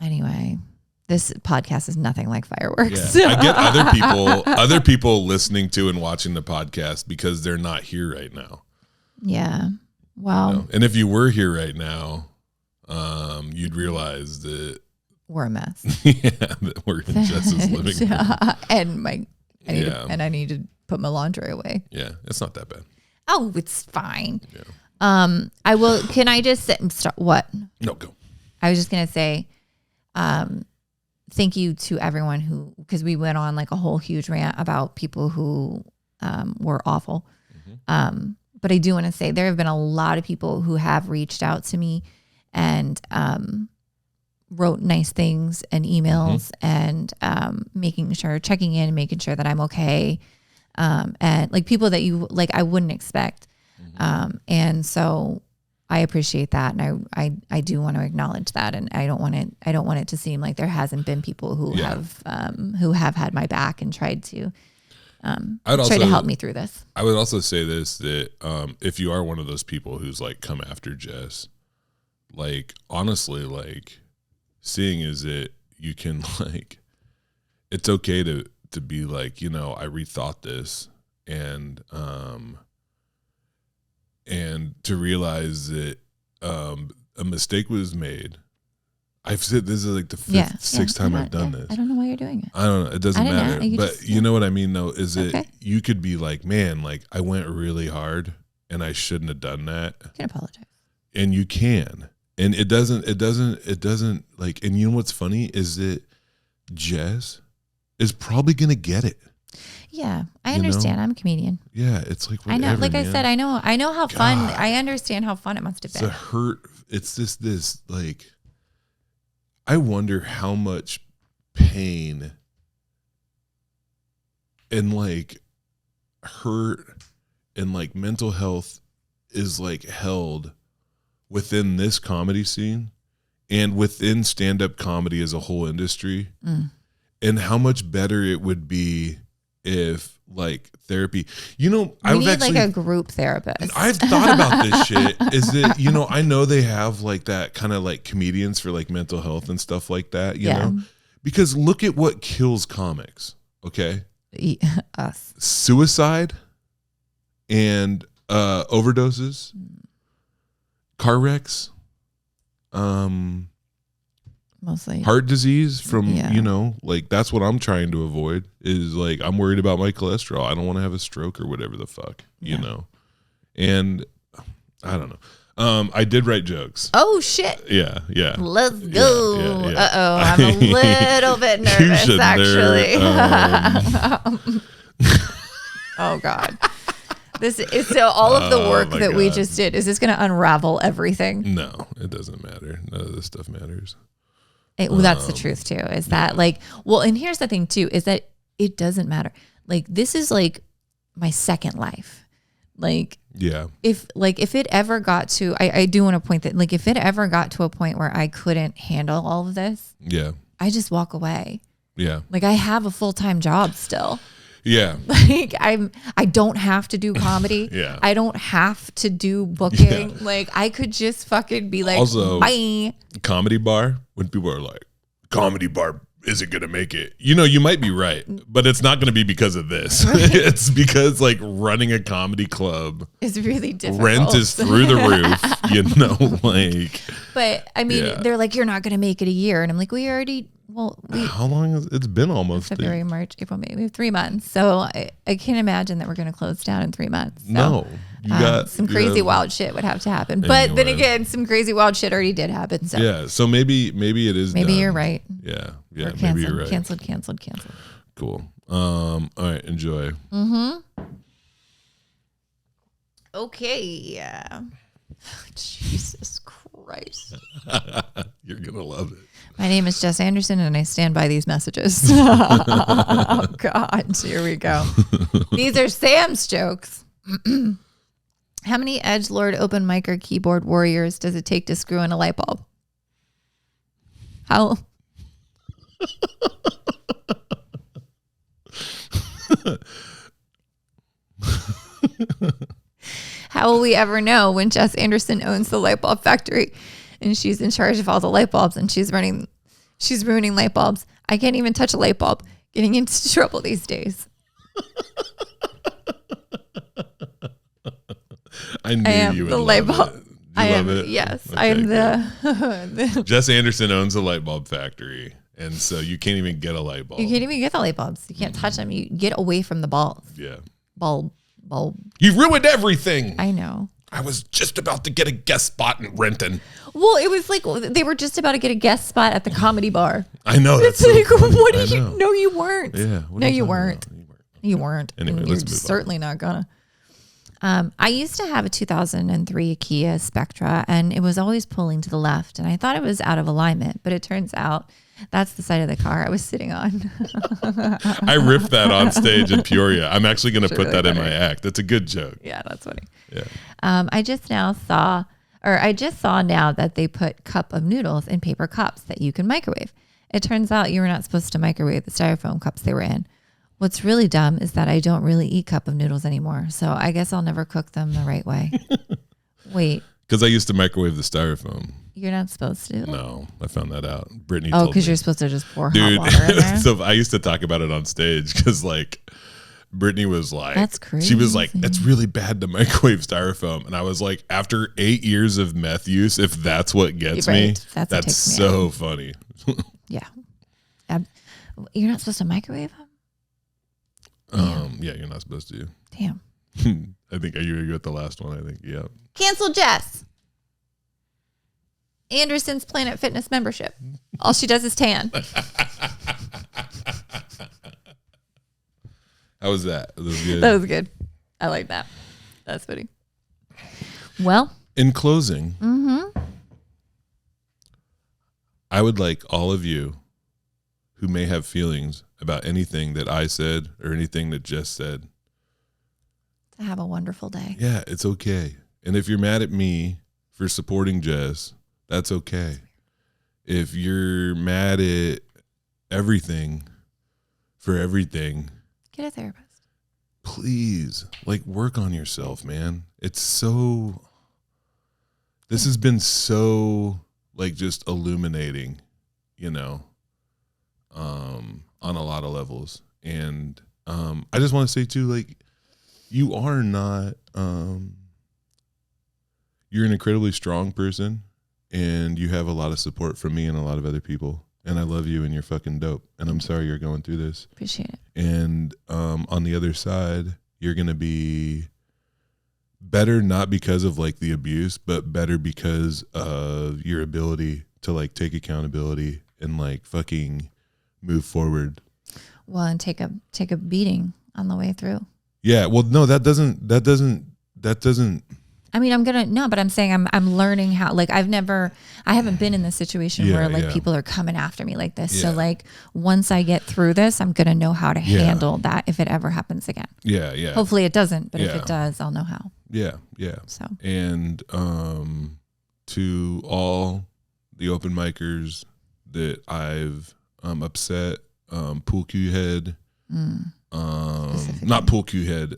Anyway, this podcast is nothing like fireworks.
Yeah. I get other people listening to and watching the podcast because they're not here right now.
Yeah. Well,
You know? And if you were here right now, you'd realize that
we're a mess.
that we're in Jess's living room.
And I need to put my laundry away.
Yeah, it's not that bad.
Oh, it's fine.
Yeah.
I will. Can I just what?
No, go.
I was just gonna say, thank you to everyone because we went on like a whole huge rant about people who were awful.
Mm-hmm.
But I do want to say there have been a lot of people who have reached out to me and wrote nice things and emails and checking in and making sure that I'm okay. And like people that I wouldn't expect. And so I appreciate that. And I do want to acknowledge that. And I don't want it to seem like there hasn't been people who have had my back and tried to help me through this.
I would also say this, that if you are one of those people who's like come after Jess, like honestly, like seeing is that you can like, it's okay to be like, you know, I rethought this and to realize that a mistake was made. I've said this is like the sixth time I've done this.
I don't know why you're doing it.
I don't know. It doesn't matter. But you know what I mean, though, is that you could be like, man, like I went really hard and I shouldn't have done that.
You can apologize.
And you can. And it doesn't like, and you know what's funny is that Jess is probably going to get it.
Yeah, I understand. I'm a comedian.
Yeah, it's like whatever,
I know. Like
man.
I said, I know how fun. I understand how fun it must have been.
It's a hurt. It's this like. I wonder how much pain and like hurt and like mental health is like held within this comedy scene and within stand-up comedy as a whole industry, and how much better it would be if like therapy, you know,
we need like a group therapist.
I've thought about this shit. Is that, you know, I know they have like that kind of like comedians for like mental health and stuff like that, you know, because look at what kills comics. Okay.
Us.
Suicide and overdoses, car wrecks,
mostly
heart disease from, you know, like that's what I'm trying to avoid is like, I'm worried about my cholesterol. I don't want to have a stroke or whatever the fuck, you know? And I don't know. I did write jokes.
Oh shit.
Yeah. Yeah.
Let's go.
Yeah.
Uh-oh. I'm a little bit nervous actually. Oh God. This is so all of the work that we just did. Is this going to unravel everything?
No, it doesn't matter. None of this stuff matters.
Well, that's the truth too. Is that like, well, and here's the thing too, is that it doesn't matter. Like this is like my second life. Like,
yeah,
if it ever got to, I do want to point that like, if it ever got to a point where I couldn't handle all of this,
yeah,
I just walk away.
Yeah.
Like I have a full-time job still.
Yeah.
Like I don't have to do comedy.
Yeah.
I don't have to do booking.
Yeah.
Like I could just fucking be like,
also,
bye.
Comedy bar, when people are like, comedy bar isn't going to make it. You know, you might be right, but it's not going to be because of this. Right. It's because like running a comedy club
is really difficult.
Rent is through the roof, you know, like.
But I mean, they're like, you're not going to make it a year. And I'm like, how
long has it's been? Almost
February, March, April, May. We have 3 months. So I can't imagine that we're going to close down in 3 months. So
no.
some crazy wild shit would have to happen. But then again, some crazy wild shit already did happen. So
yeah, so maybe it is.
Maybe
done.
you're right.
Yeah,
Or
maybe you're right.
Canceled.
Cool. All right, enjoy.
Okay. Jesus Christ.
You're gonna love it.
My name is Jes Anderson, and I stand by these messages. Oh, God. Here we go. These are Sam's jokes. How many edgelord open mic or keyboard warriors does it take to screw in a light bulb? How? How will we ever know when Jes Anderson owns the light bulb factory and she's in charge of all the light bulbs and she's ruining light bulbs? I can't even touch a light bulb. Getting into trouble these days.
I knew you would
the
love
light bulb.
it. You love it?
Yes,
Okay,
I am the.
Jes Anderson owns a light bulb factory, and so you can't even get a light bulb.
You can't even get the light bulbs. You can't touch them. You get away from the balls.
Yeah.
Bulb.
You ruined everything.
I know.
I was just about to get a guest spot in Renton.
Well, it was like they were just about to get a guest spot at the comedy bar.
I know.
It's
That's
like,
so funny.
what
I
do you?
know.
No, you weren't.
Yeah.
No, you weren't. You weren't.
Anyway,
and
let's
you're
move on.
certainly not gonna. I used to have a 2003 Kia Spectra, and it was always pulling to the left, and I thought it was out of alignment, but it turns out that's the side of the car I was sitting on.
I ripped that on stage in Peoria. I'm actually going to put
really
that in
funny.
my act. That's a good joke.
Yeah, that's funny.
Yeah.
I just saw now that they put cup of noodles in paper cups that you can microwave. It turns out you were not supposed to microwave the styrofoam cups they were in. What's really dumb is that I don't really eat cup of noodles anymore, so I guess I'll never cook them the right way. Wait.
Because I used to microwave the styrofoam.
You're not supposed to?
No, I found that out. Brittany told me.
Because you're supposed to just pour
Dude,
hot water in there?
so I used to talk about it on stage because like Brittany was like,
That's crazy.
She was like, it's really bad to microwave styrofoam. And I was like, after 8 years of meth use, if that's what gets me,
That's what
that's
takes me
so funny.
Yeah. You're not supposed to microwave them?
Yeah, you're not supposed to.
Damn.
I think, are you going to go with the last one? I think, yeah.
Cancel Jes Anderson's Planet Fitness membership. All she does is tan.
How was that? That was good.
That was good. I like that. That's funny. Well,
in closing, I would like all of you who may have feelings about anything that I said or anything that Jes said.
to have a wonderful day.
Yeah, it's okay. And if you're mad at me for supporting Jes, that's okay. If you're mad at everything for everything,
Get a therapist.
please, like, work on yourself, man. It's so, this has been so, like, just illuminating, you know, on a lot of levels. And I just want to say too, like, you are not, you're an incredibly strong person, and you have a lot of support from me and a lot of other people. And I love you, and you're fucking dope. And I'm sorry you're going through this.
Appreciate it.
And on the other side, you're going to be better, not because of like the abuse, but better because of your ability to like take accountability and like fucking move forward.
Well, and take a beating on the way through.
Yeah. Well, no, that doesn't.
I mean, but I'm saying I'm learning how, like, I haven't been in this situation where like people are coming after me like this.
Yeah.
So like once I get through this, I'm going to know how to handle that if it ever happens again.
Yeah. Yeah.
Hopefully it doesn't, but if
Yeah.
it does, I'll know how.
Yeah. Yeah.
So,
And to all the open micers that I've upset, pool cue head, not pool cue head,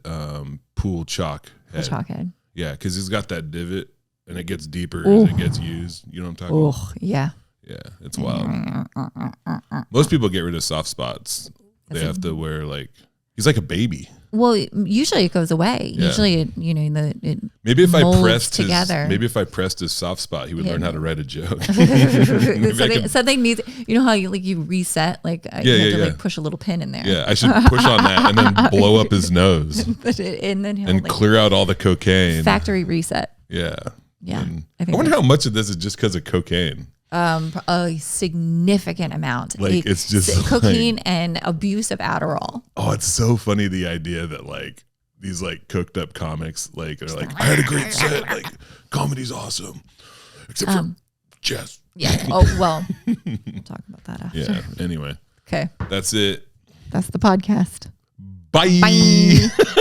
pool chalk head.
the chalkhead.
Yeah, because it's got that divot and it gets deeper as it gets used. You know what I'm talking about?
Oh, yeah.
Yeah, it's wild. Most people get rid of soft spots. They have to wear like, he's like a baby.
Well, usually it goes away.
Yeah.
Usually, it
Maybe if I
molds
pressed
together.
his soft spot, he would learn how to write a joke.
So they need, how you reset, you have to push a little pin in there.
Yeah, I should push on that and then blow up his nose
and then he'll
and clear out all the cocaine.
Factory reset.
Yeah.
Yeah.
And
I
I wonder how much of this is just because of cocaine.
A significant amount.
It's just
cocaine and abuse of Adderall.
Oh, it's so funny, the idea that these cooked up comics are like, I had a great set, comedy's awesome, except for Jes.
Yeah. Oh well, we'll talk about that after.
Yeah. Anyway.
Okay.
That's it.
That's the podcast.
Bye.